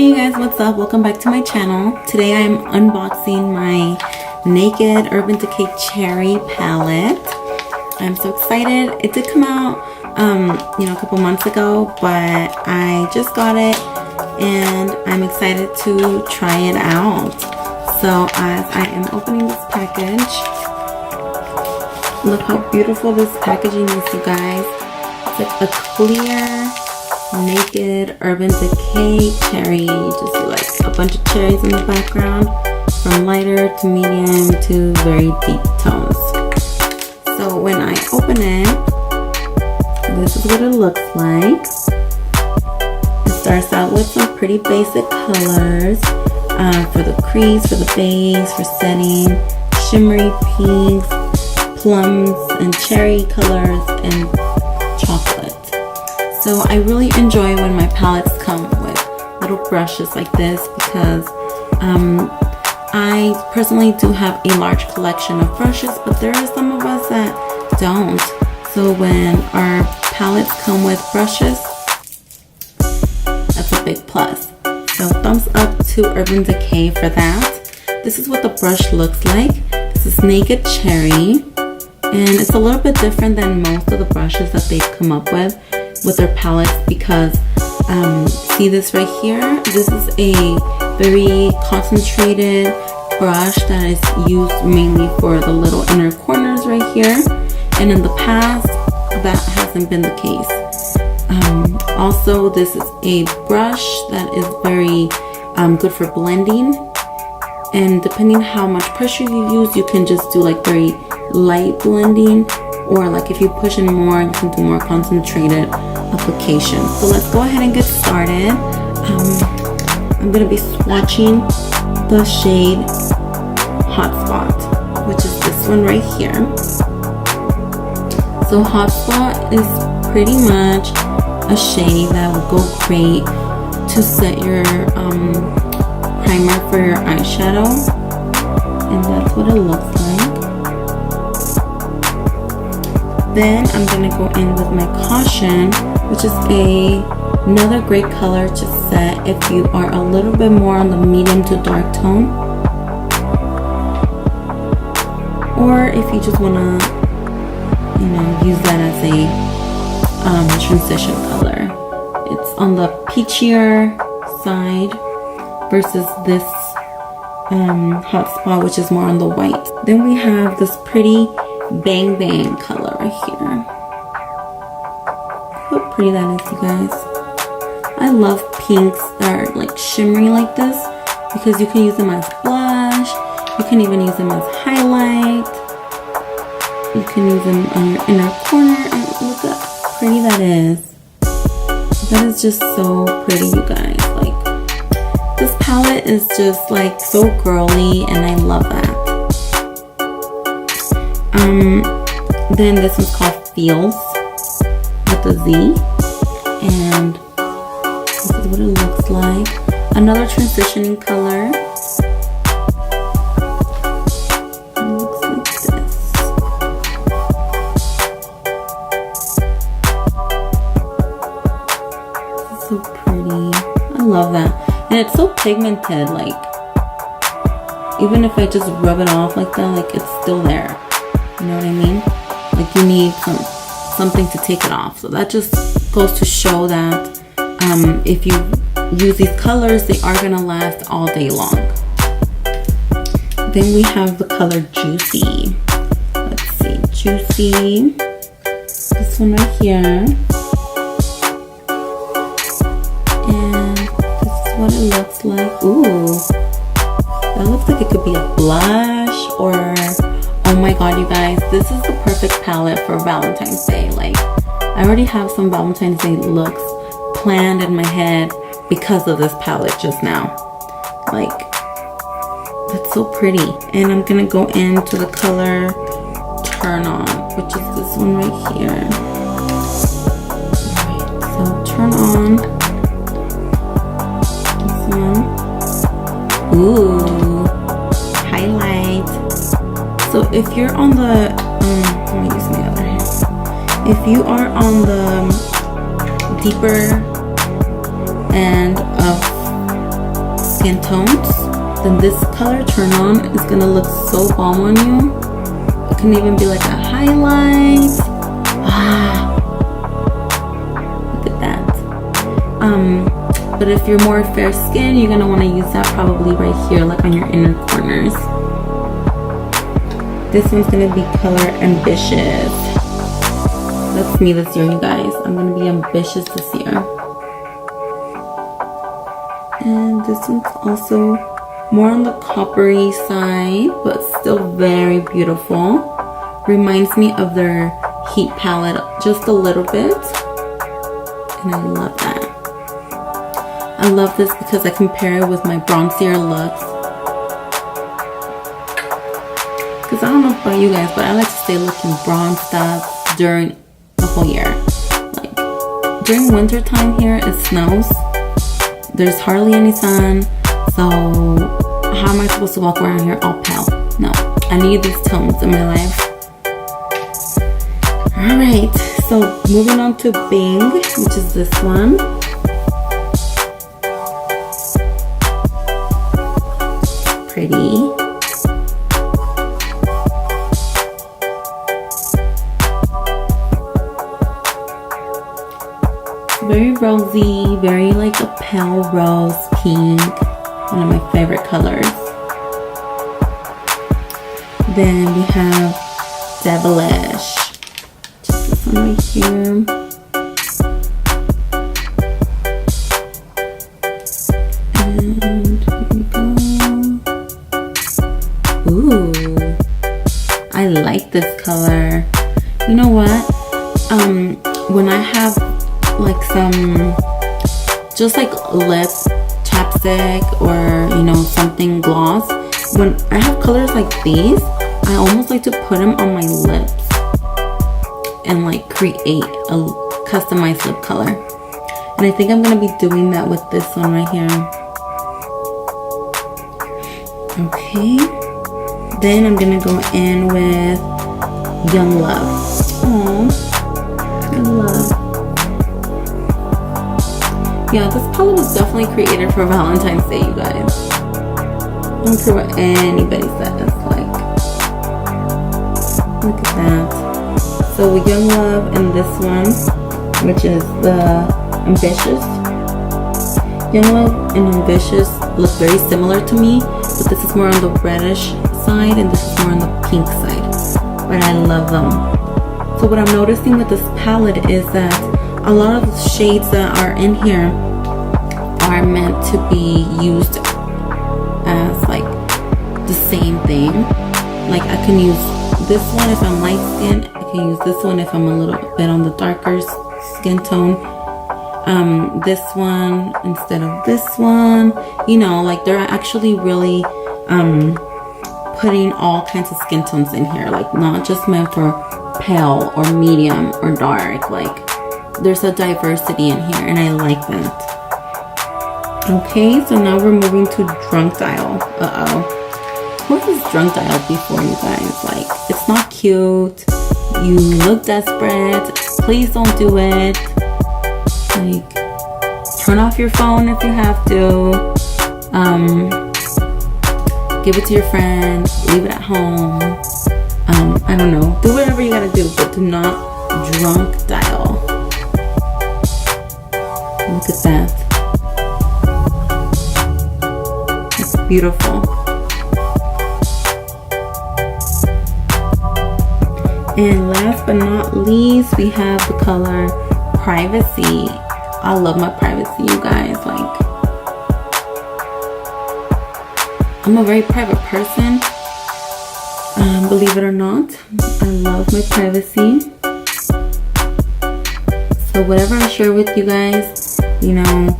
Hey you guys, what's up? Welcome back to my channel. Today I am unboxing my Naked Urban Decay Cherry palette. I'm so excited. It did come out a couple months ago, but I just got it and I'm excited to try it out. So as I am opening this package, look how beautiful this packaging is, you guys. It's like a clear Naked Urban Decay Cherry. You just see like a bunch of cherries in the background, from lighter to medium to very deep tones. So when I open it, this is what it looks like. It starts out with some pretty basic colors for the crease, for the base, for setting, shimmery pinks, plums, and cherry colors, and chocolate. So I really enjoy when my palettes come with little brushes like this because I personally do have a large collection of brushes, but there are some of us that don't. So when our palettes come with brushes, that's a big plus. So thumbs up to Urban Decay for that. This is what the brush looks like. This is Naked Cherry, and it's a little bit different than most of the brushes that they've come up with their palettes because see this right here? This is a very concentrated brush that is used mainly for the little inner corners right here, and in the past that hasn't been the case. Also, this is a brush that is very good for blending, and depending how much pressure you use, you can just do like very light blending, or like if you push in more, you can do more concentrated application. So let's go ahead and get started. I'm going to be swatching the shade Hotspot, which is this one right here. So Hotspot is pretty much a shade that will go great to set your primer for your eyeshadow, and that's what it looks like. Then I'm going to go in with my Caution, which is another great color to set if you are a little bit more on the medium to dark tone, or if you just want to use that as a transition color. It's on the peachier side versus this Hotspot, which is more on the white. Then we have this pretty Bang Bang color right here. Look how pretty that is, you guys. I love pinks that are like shimmery like this because you can use them as blush, you can even use them as highlight, you can use them on your inner corner, and look how pretty that is. That is just so pretty, you guys. Like, this palette is just like so girly, and I love that. Then this one's called Feels with a Z, and this is what it looks like. Another transitioning color. It looks like this. This is so pretty. I love that, and it's so pigmented. Like, even if I just rub it off like that, like it's still there. You know what I mean? Like, you need something to take it off. So that just goes to show that if you use these colors, they are gonna last all day long. Then we have the color Juicy. Let's see, Juicy. This one right here. And this is what it looks like. Ooh, that looks like it could be a blush, or oh my god, you guys, this is the perfect palette for Valentine's Day. Like, I already have some Valentine's Day looks planned in my head because of this palette just now. Like, that's so pretty. And I'm gonna go into the color Turn On, which is this one right here. Alright, so Turn On. This one. Ooh, highlight. So if you're on the, let me use my other hand. If you are on the deeper end of skin tones, then this color turn on is gonna look so bomb on you. It can even be like a highlight. Look at that. But if you're more fair skin, you're gonna want to use that probably right here, like on your inner corners. This one's gonna be color Ambitious. That's me this year, you guys. I'm gonna be ambitious this year. And this one's also more on the coppery side, but still very beautiful. Reminds me of their Heat palette just a little bit. And I love that. I love this because I compare it with my bronzier looks. Because I don't know about you guys, but I like to stay looking bronzed up during the whole year. Like during winter time here, it snows. There's hardly any sun. So how am I supposed to walk around here all pale? No, I need these tones in my life. Alright, so moving on to Bing, which is this one. Pretty. Very rosy, very like a pale rose pink. One of my favorite colors. Then we have Devilish. Just this one right here. And here we go. Ooh, I like this color. You know what? When I have like some, just like lip chapstick or you know something gloss, when I have colors like these, I almost like to put them on my lips and like create a customized lip color. And I think I'm gonna be doing that with this one right here. Okay, then I'm gonna go in with Young Love. Oh, Young Love. Yeah, this palette was definitely created for Valentine's Day, you guys. Don't care what anybody says. Like, look at that. So with Young Love and this one, which is the Ambitious. Young Love and Ambitious look very similar to me, but this is more on the reddish side and this is more on the pink side. But I love them. So what I'm noticing with this palette is that a lot of the shades that are in here are meant to be used as like the same thing. Like I can use this one if I'm light skinned, I can use this one if I'm a little bit on the darker skin tone. This one instead of this one, you know, like they're actually really putting all kinds of skin tones in here, like not just meant for pale or medium or dark. Like there's a diversity in here and I like that. Okay, so now we're moving to Drunk Dial. Who has Drunk Dial before, you guys? Like, it's not cute. You look desperate. Please don't do it. Like, turn off your phone if you have to. Give it to your friend. Leave it at home. I don't know. Do whatever you gotta do, but do not Drunk Dial. Look at that. It's beautiful. And last but not least, we have the color Privacy. I love my privacy, you guys. Like, I'm a very private person. Believe it or not, I love my privacy. So whatever I share with you guys, you know,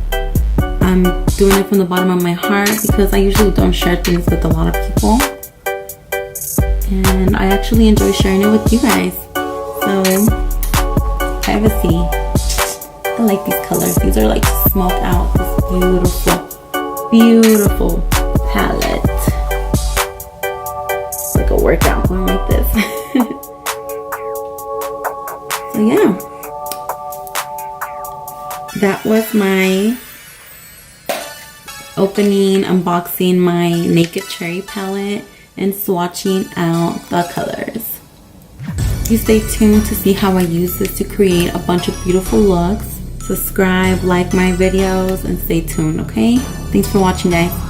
I'm doing it from the bottom of my heart because I usually don't share things with a lot of people. And I actually enjoy sharing it with you guys. So, Privacy. I like these colors. These are like smoked out. This beautiful, beautiful palette. It's like a workout going like this. So yeah. That was my opening, unboxing my Naked Cherry palette and swatching out the colors. You stay tuned to see how I use this to create a bunch of beautiful looks. Subscribe, like my videos, and stay tuned, okay? Thanks for watching, guys.